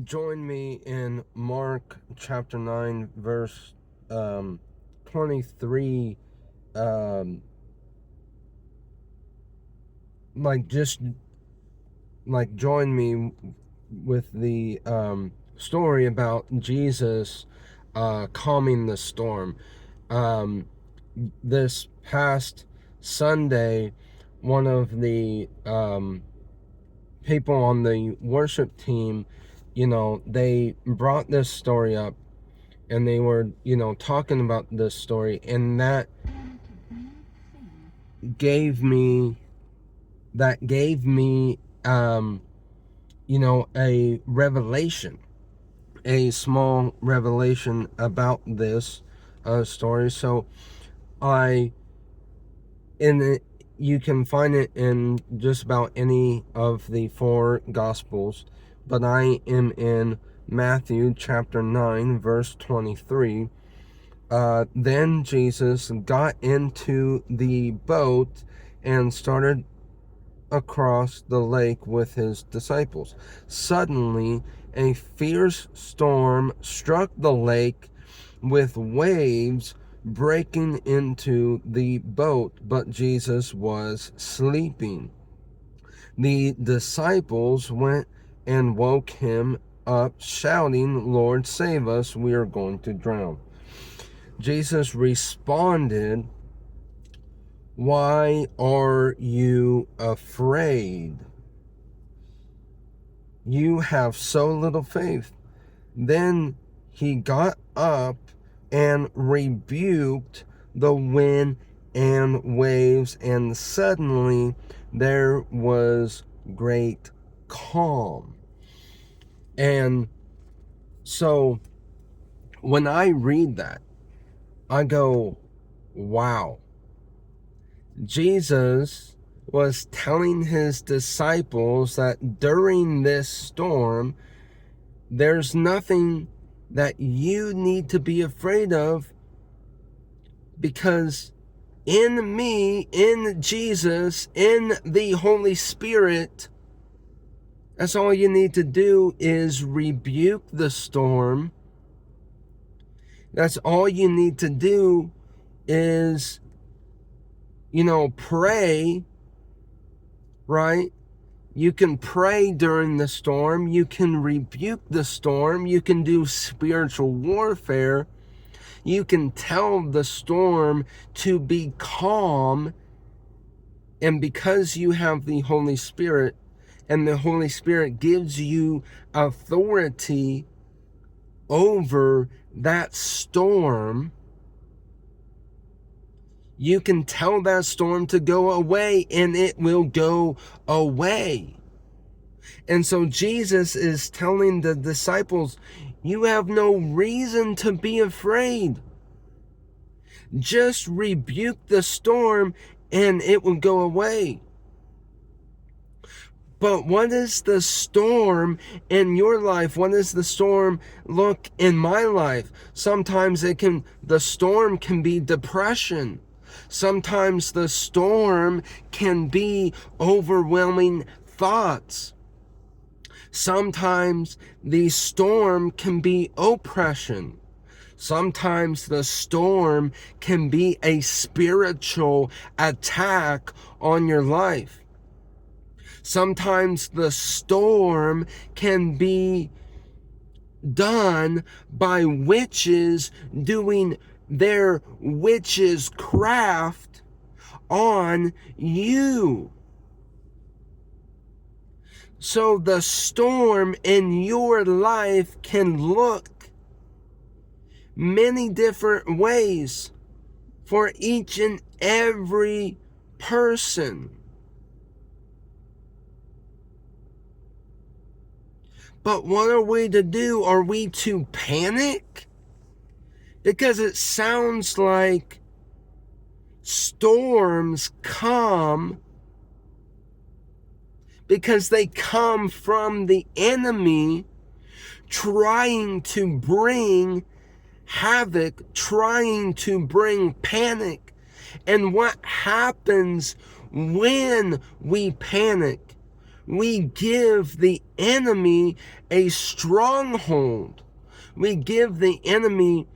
Join me in Mark chapter 9, verse 23. Um, just join me with the story about Jesus calming the storm. This past Sunday, one of the people on the worship team, they brought this story up, and they were, talking about this story, and gave me gave me a revelation, a small revelation about this story. So I in it, you can find it in just about any of the four gospels, but I am in Matthew chapter 9, verse 23. Then Jesus got into the boat and started across the lake with his disciples. Suddenly, a fierce storm struck the lake, with waves breaking into the boat, but Jesus was sleeping. The disciples went and woke him up, shouting, "Lord, save us, we are going to drown." Jesus responded, "Why are you afraid? You have so little faith." Then he got up and rebuked the wind and waves, and suddenly there was great calm. And so when I read that, I go, wow. Jesus was telling his disciples that during this storm, there's nothing that you need to be afraid of, because in me, in Jesus, in the Holy Spirit, that's all you need to do is rebuke the storm. That's all you need to do is, pray, right? You can pray during the storm. You can rebuke the storm. You can do spiritual warfare. You can tell the storm to be calm. And because you have the Holy Spirit, and the Holy Spirit gives you authority over that storm, you can tell that storm to go away, and it will go away. And so Jesus is telling the disciples, you have no reason to be afraid. Just rebuke the storm and it will go away. But what is the storm in your life? What does the storm look in my life? Sometimes the storm can be depression. Sometimes the storm can be overwhelming thoughts. Sometimes the storm can be oppression. Sometimes the storm can be a spiritual attack on your life. Sometimes the storm can be done by witches doing their witches' craft on you. So the storm in your life can look many different ways for each and every person. But what are we to do? Are we to panic? Because it sounds like storms come because they come from the enemy trying to bring havoc, trying to bring panic. And what happens when we panic? We give the enemy a stronghold. We give the enemy,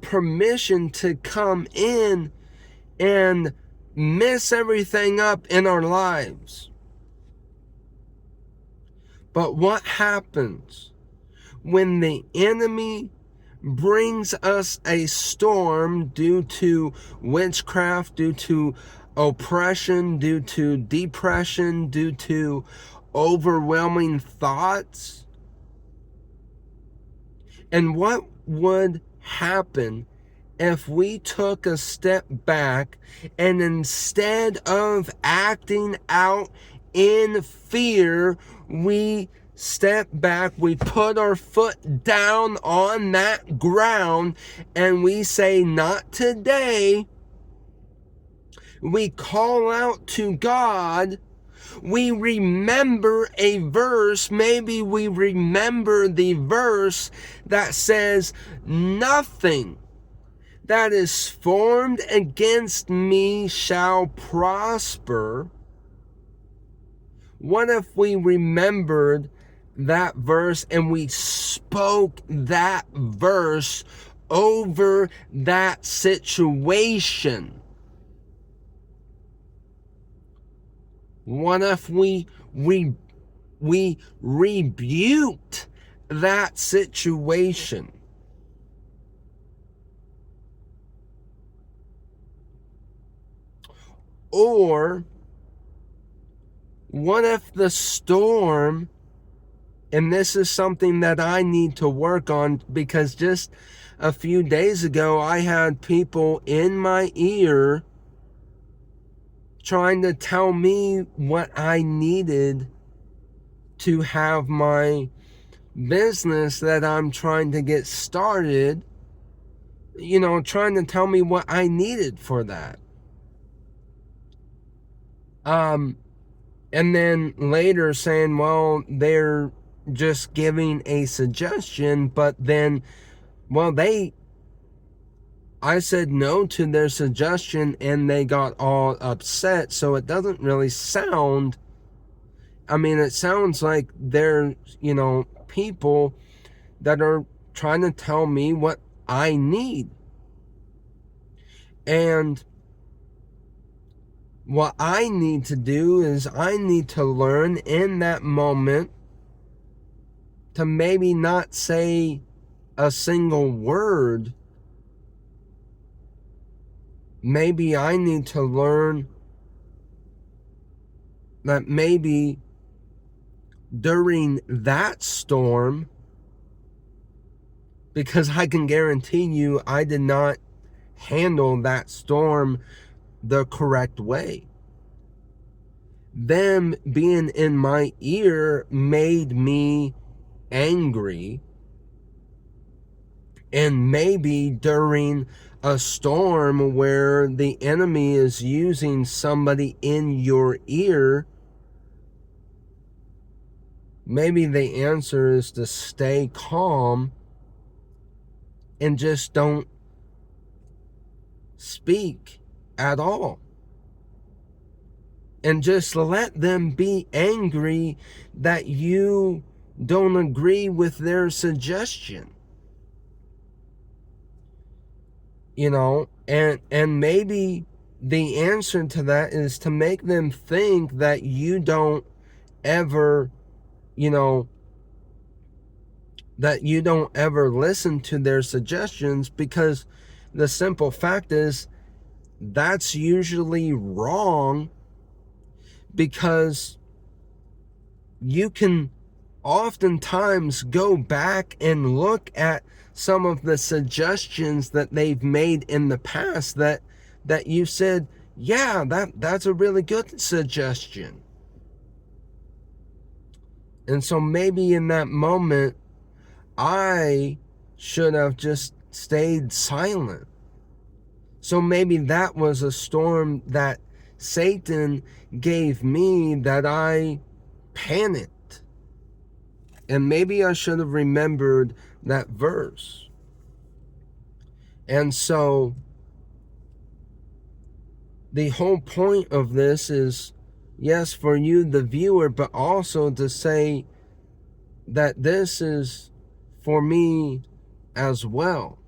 permission to come in and mess everything up in our lives. But what happens when the enemy brings us a storm due to witchcraft, due to oppression, due to depression, due to overwhelming thoughts? And what would happen if we took a step back and instead of acting out in fear, we step back, we put our foot down on that ground, and we say, not today. We call out to God. We remember a verse. Maybe we remember the verse that says, nothing that is formed against me shall prosper. What if we remembered that verse and we spoke that verse over that situation? What if we rebuked that situation? Or what if the storm, and this is something that I need to work on, because just a few days ago I had people in my ear trying to tell me what I needed to have my business that I'm trying to get started, trying to tell me what I needed for that. And then later saying, well, they're just giving a suggestion, but then, I said no to their suggestion and they got all upset. So it doesn't really sound, it sounds like they're, people that are trying to tell me what I need. And what I need to do is I need to learn in that moment to maybe not say a single word. Maybe I need to learn that maybe during that storm, because I can guarantee you I did not handle that storm the correct way. Them being in my ear made me angry. And maybe during a storm where the enemy is using somebody in your ear, maybe the answer is to stay calm and just don't speak at all. And just let them be angry that you don't agree with their suggestion. And maybe the answer to that is to make them think that you don't ever, that you don't ever listen to their suggestions, because the simple fact is that's usually wrong, because you can oftentimes go back and look at some of the suggestions that they've made in the past that you said, yeah, that's a really good suggestion. And so maybe in that moment, I should have just stayed silent. So maybe that was a storm that Satan gave me, that I panicked. And maybe I should have remembered that verse. And so the whole point of this is Yes, for you, the viewer, but also to say that this is for me as well.